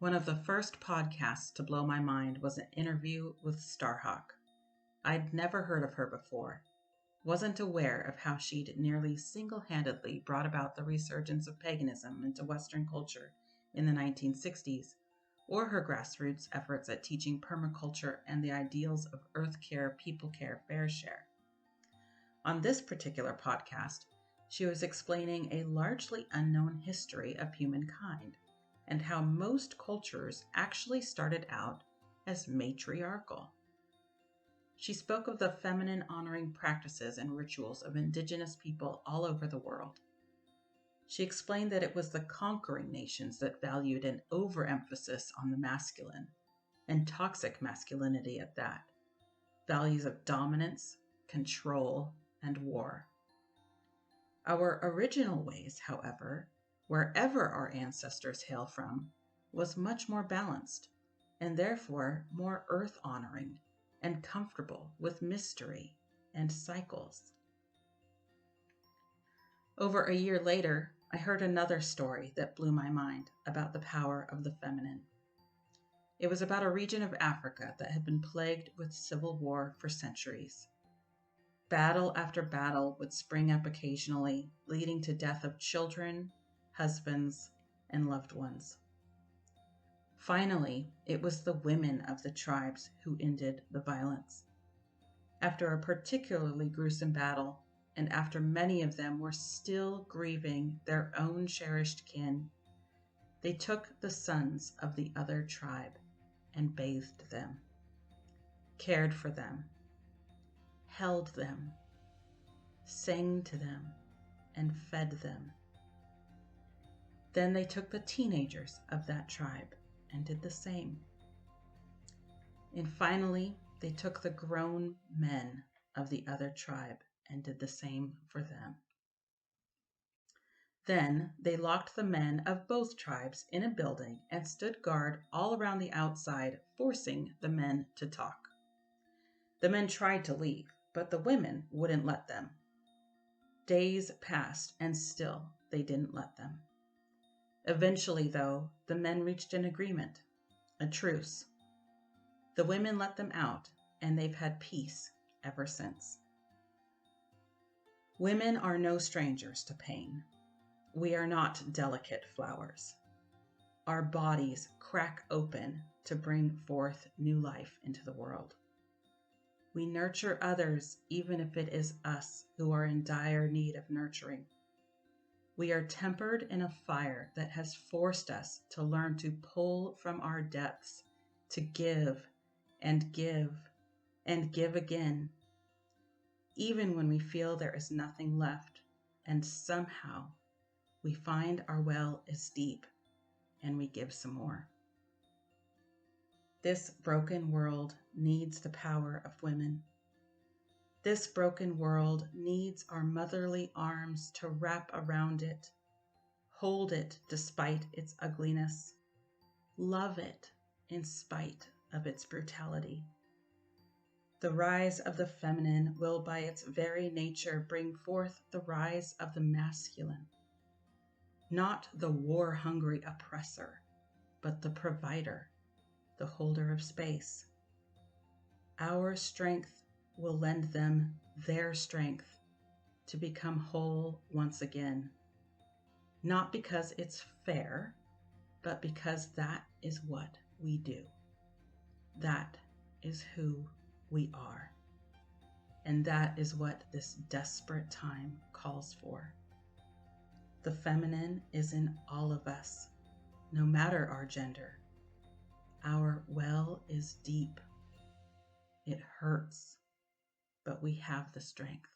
One of the first podcasts to blow my mind was an interview with Starhawk. I'd never heard of her before, wasn't aware of how she'd nearly single-handedly brought about the resurgence of paganism into Western culture in the 1960s, or her grassroots efforts at teaching permaculture and the ideals of earth care, people care, fair share. On this particular podcast, she was explaining a largely unknown history of humankind and how most cultures actually started out as matriarchal. She spoke of the feminine honoring practices and rituals of indigenous people all over the world. She explained that it was the conquering nations that valued an overemphasis on the masculine, and toxic masculinity at that, values of dominance, control, and war. Our original ways, however, wherever our ancestors hail from, was much more balanced, and therefore more earth-honoring and comfortable with mystery and cycles. Over a year later, I heard another story that blew my mind about the power of the feminine. It was about a region of Africa that had been plagued with civil war for centuries. Battle after battle would spring up occasionally, leading to death of children, husbands, and loved ones. Finally, it was the women of the tribes who ended the violence. After a particularly gruesome battle, and after many of them were still grieving their own cherished kin, they took the sons of the other tribe and bathed them, cared for them, held them, sang to them, and fed them. Then they took the teenagers of that tribe and did the same. And finally, they took the grown men of the other tribe and did the same for them. Then they locked the men of both tribes in a building and stood guard all around the outside, forcing the men to talk. The men tried to leave, but the women wouldn't let them. Days passed, and still they didn't let them. Eventually, though, the men reached an agreement, a truce. The women let them out, and they've had peace ever since. Women are no strangers to pain. We are not delicate flowers. Our bodies crack open to bring forth new life into the world. We nurture others even if it is us who are in dire need of nurturing. We are tempered in a fire that has forced us to learn to pull from our depths, to give and give and give again, even when we feel there is nothing left, and somehow we find our well is deep and we give some more. This broken world needs the power of women. This broken world needs our motherly arms to wrap around it, hold it despite its ugliness, love it in spite of its brutality. The rise of the feminine will by its very nature bring forth the rise of the masculine, not the war-hungry oppressor, but the provider, the holder of space. Our strength will lend them their strength to become whole once again, not because it's fair, but because that is what we do. That is who we are. And that is what this desperate time calls for. The feminine is in all of us, no matter our gender. Our well is deep. It hurts, but we have the strength.